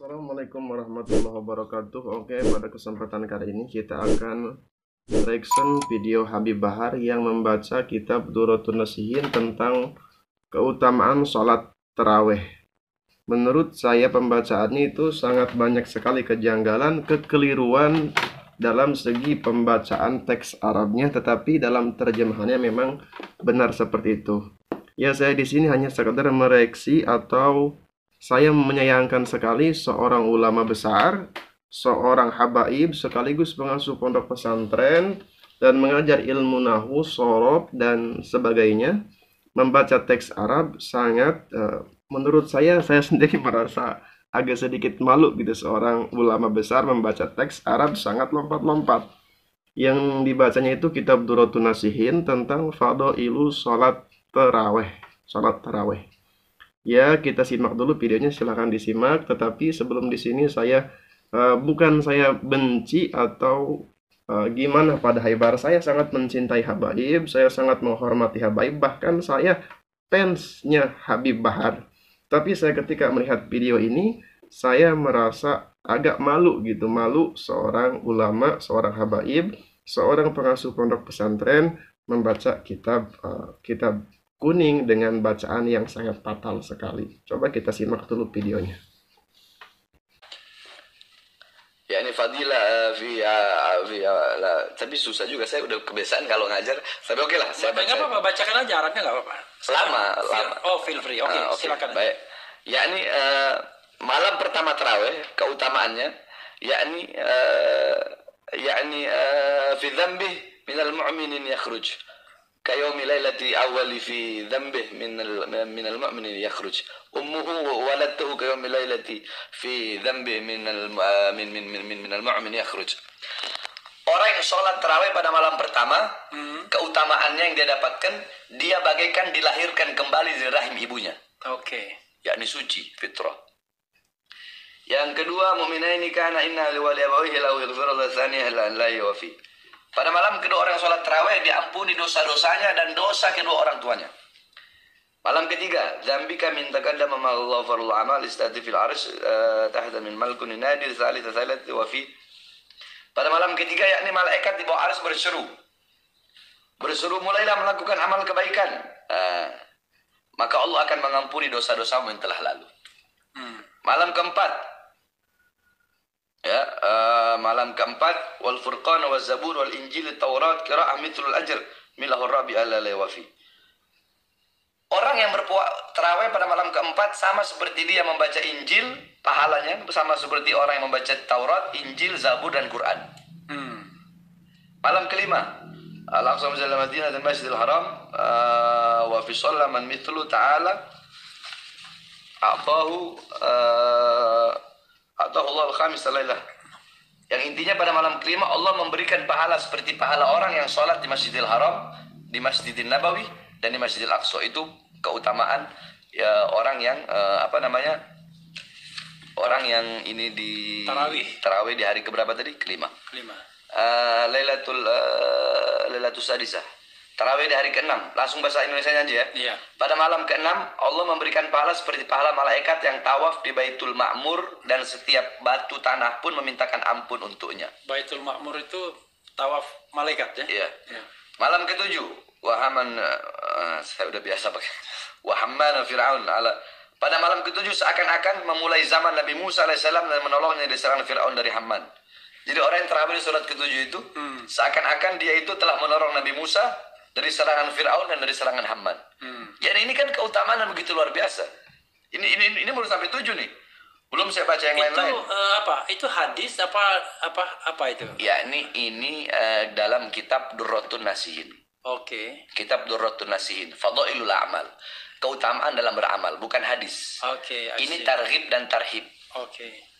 Assalamualaikum warahmatullahi wabarakatuh. Oke, pada kesempatan kali ini kita akan reaction video Habib Bahar yang membaca kitab Durratun Nasihin tentang keutamaan sholat taraweh. Menurut saya pembacaannya itu sangat banyak sekali kejanggalan, kekeliruan dalam segi pembacaan teks Arabnya, tetapi dalam terjemahannya memang benar seperti itu. Ya, saya di sini hanya sekedar mereaksi atau saya menyayangkan sekali seorang ulama besar, seorang habaib sekaligus pengasuh pondok pesantren dan mengajar ilmu nahwu, shorob dan sebagainya, membaca teks Arab sangat menurut saya sendiri merasa agak sedikit malu gitu, seorang ulama besar membaca teks Arab sangat lompat-lompat. Yang dibacanya itu kitab Durratun Nasihin tentang fadailu sholat taraweh. Ya, kita simak dulu videonya, silahkan disimak. Tetapi sebelum di sini bukan saya benci atau gimana pada Habaib. Saya sangat mencintai Habaib, saya sangat menghormati Habaib, bahkan saya fansnya Habib Bahar. Tapi saya ketika melihat video ini, saya merasa agak malu gitu, malu seorang ulama, seorang Habaib, seorang pengasuh pondok pesantren membaca kitab kuning dengan bacaan yang sangat fatal sekali. Coba kita simak dulu videonya. Ya ini fadilah tapi susah juga, saya udah kebiasaan kalau ngajar. Tapi oke lah, saya baca. Nggak apa-apa, bacakan aja Arabnya, nggak apa-apa. Lama. Oh, feel free. Oke, silakan. Baik. Yakni malam pertama tarawih keutamaannya, yakni fi dzambih minal mu'minin yakhruj. كيوم ليلة أول في ذنبه من المؤمن يخرج أمه ولدته كيوم ليلة في ذنبه من المؤمن يخرج. Orang yang sholat tarawih pada malam pertama, keutamaannya yang dia dapatkan, dia bagaikan dilahirkan kembali dari rahim ibunya. Oke. Yakni suci, fitrah. Yang kedua, mu'minaini kana inna liwali abawihi lau yaghfirullah thaniya la yuwafi. Pada malam kedua orang sholat tarawih diampuni dosa-dosanya dan dosa kedua orang tuanya. Malam ketiga, dzambika min taqaddama ma ghafarul amal istati fil arsh tahta min malkun nadir tsalitsah wa fi. Pada malam ketiga yakni malaikat di bawah arsy berseru mulailah melakukan amal kebaikan. Maka Allah akan mengampuni dosa-dosamu yang telah lalu. Malam keempat, malam keempat, wal furqan wal zabur wal injil taurat qira'ah mithlul ajr milahur rabi alla la wafi. Orang yang tarawih pada malam keempat sama seperti dia membaca Injil, pahalanya sama seperti orang yang membaca Taurat, Injil, Zabur dan Quran. Malam kelima, al-aqsa min al-Madinah dan Masjidil Haram wa fi shallaman mithlu ta'ala a'tahu Allah al-khamis lailah. Yang intinya pada malam kelima Allah memberikan pahala seperti pahala orang yang sholat di Masjidil Haram, di Masjidil Nabawi dan di Masjidil Aqsa. Itu keutamaan ya orang yang orang yang ini di tarawih di hari keberapa tadi? Kelima. Lailatul Sadisah. Tarawih di hari ke-6, langsung bahasa Indonesianya aja ya. Iya. Pada malam ke-6 Allah memberikan pahala seperti pahala malaikat yang tawaf di Baitul Ma'mur dan setiap batu tanah pun memintakan ampun untuknya. Baitul Ma'mur itu tawaf malaikat ya? Iya. Ya. Malam ke-7, saya udah biasa pakai wahamman Fir'aun ala. Pada malam ke-7 seakan-akan memulai zaman Nabi Musa alaihissalam dan menolongnya dari serangan Fir'aun dari Haman. Jadi orang yang terawih di surat ke-7 itu seakan-akan dia itu telah menolong Nabi Musa dari serangan Fir'aun dan dari serangan Haman. Jadi ini kan keutamaan yang begitu luar biasa. Ini baru sampai 7 nih. Belum saya baca yang lain-lain. Itu apa? Itu hadis apa itu? Ya, ini dalam kitab Durratun Nasihin. Oke. Kitab Durratun Nasihin, Fadailul A'mal. Keutamaan dalam beramal, bukan hadis. Oke. Ini targhib dan tarhib. Oke.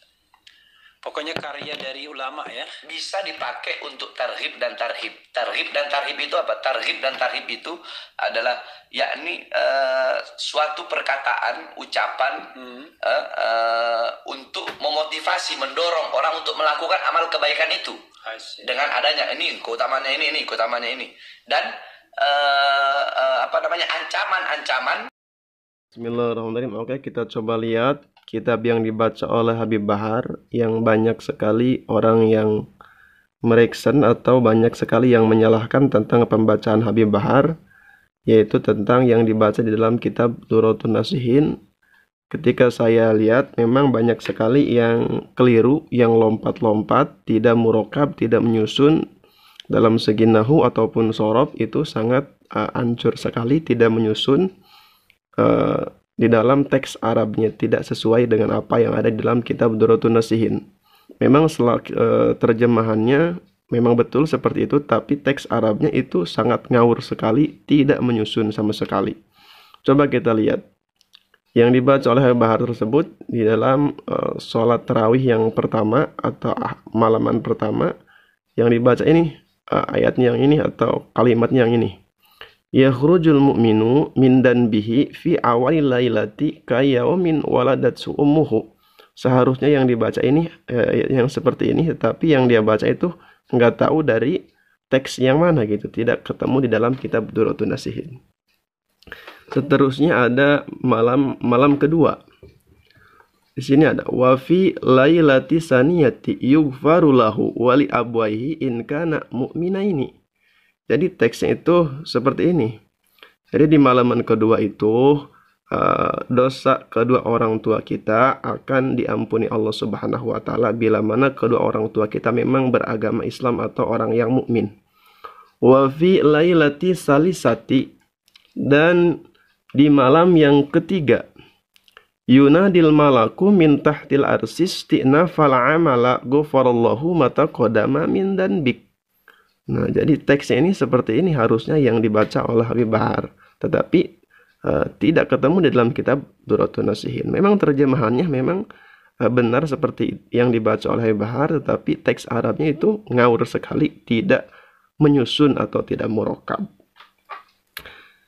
Pokoknya karya dari ulama ya. Bisa dipakai untuk targhib dan tarhib. Targhib dan tarhib itu apa? Targhib dan tarhib itu adalah yakni suatu perkataan, ucapan untuk memotivasi, mendorong orang untuk melakukan amal kebaikan itu. Dengan adanya ini keutamaannya ini keutamaannya ini. Dan ancaman-ancaman. Bismillahirrahmanirrahim. Oke, kita coba lihat kitab yang dibaca oleh Habib Bahar yang banyak sekali orang yang mereksen atau banyak sekali yang menyalahkan tentang pembacaan Habib Bahar, yaitu tentang yang dibaca di dalam kitab Durratun Nasihin. Ketika saya lihat memang banyak sekali yang keliru, yang lompat-lompat, tidak murokab, tidak menyusun dalam segi nahu ataupun sorob, itu sangat hancur sekali, tidak menyusun di dalam teks Arabnya, tidak sesuai dengan apa yang ada di dalam kitab Durratun Nasihin. Memang terjemahannya memang betul seperti itu, tapi teks Arabnya itu sangat ngawur sekali, tidak menyusun sama sekali. Coba kita lihat yang dibaca oleh Bahar tersebut di dalam sholat tarawih yang pertama atau malaman pertama. Yang dibaca ini ayatnya yang ini atau kalimatnya yang ini. Yakhrujul mu'minu min danbihi fi awalil lailati kayaumin waladatsu ummuhu. Seharusnya yang dibaca ini yang seperti ini, tetapi yang dia baca itu nggak tahu dari teks yang mana gitu, tidak ketemu di dalam kitab Durratun Nasihin. Seterusnya ada malam kedua. Di sini ada wa fi lailati saniyati yughfaru lahu wa li abwaihi in kana mu'minaini. Jadi teksnya itu seperti ini. Jadi di malaman kedua itu dosa kedua orang tua kita akan diampuni Allah Subhanahu wa taala bila mana kedua orang tua kita memang beragama Islam atau orang yang mukmin. Wa fi lailati salisati, dan di malam yang ketiga, yunadil malaku min tahtil arsis ti'na fal amala ghafarallahu mata qadama min danbik. Nah, jadi teksnya ini seperti ini harusnya yang dibaca oleh Habib Bahar, tetapi tidak ketemu di dalam kitab Durratun Nasihin. Memang terjemahannya memang benar seperti yang dibaca oleh Habib Bahar, tetapi teks Arabnya itu ngawur sekali, tidak menyusun atau tidak murokab.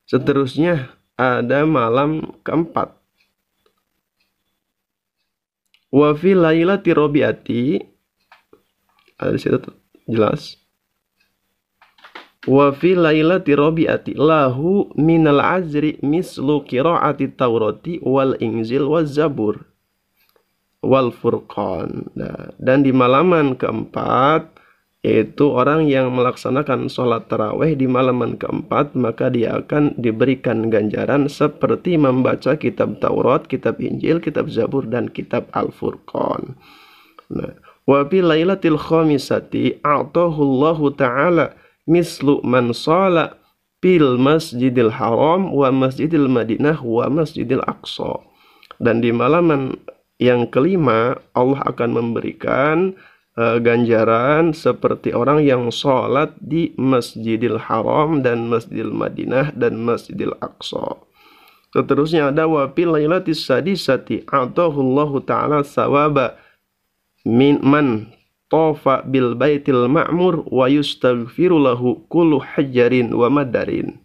Seterusnya ada malam keempat. Wa fi lailati rabiati, ada di situ jelas. Wa fi lailati rabiati lahu minal azri mislu qiraati taurati wal injil waz zabur wal furqan. Nah, dan di malaman keempat, yaitu orang yang melaksanakan sholat tarawih di malaman keempat, maka dia akan diberikan ganjaran seperti membaca kitab Taurat, kitab Injil, kitab Zabur, dan kitab Al-Furqan. Nah, wa fi lailatil khamisati a'tahu Allahu ta'ala mislu man shala bil masjidil haram wa masjidil madinah wa masjidil aqsa. Dan di malaman yang kelima, Allah akan memberikan ganjaran seperti orang yang sholat di Masjidil Haram dan Masjidil Madinah dan Masjidil Aqsa. Seterusnya ada wa fil lailatis sadisati atahullahu ta'ala sawaba min man tafa bil baitil ma'mur wa yustaghfiru lahu kullu hajarin wa madarin.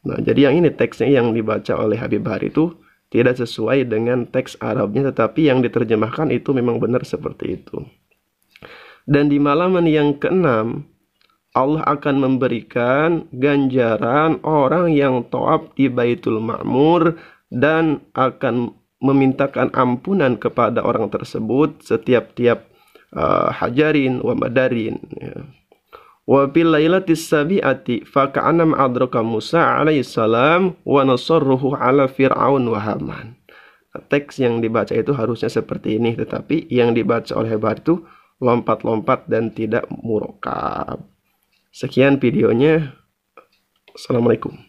Nah, jadi yang ini teksnya yang dibaca oleh Habib Bahar itu tidak sesuai dengan teks Arabnya, tetapi yang diterjemahkan itu memang benar seperti itu. Dan di malaman yang keenam, Allah akan memberikan ganjaran orang yang tawaf di Baitul Ma'mur dan akan memintakan ampunan kepada orang tersebut setiap-tiap hajarin wa madarin. Wa bil lailatis sabiati fa ka'anna adraka Musa alaihissalam wa nasarruhu ala fir'aun wa haman. Teks yang dibaca itu harusnya seperti ini, tetapi yang dibaca oleh Bahar itu lompat-lompat dan tidak murokab. Sekian videonya. Assalamualaikum.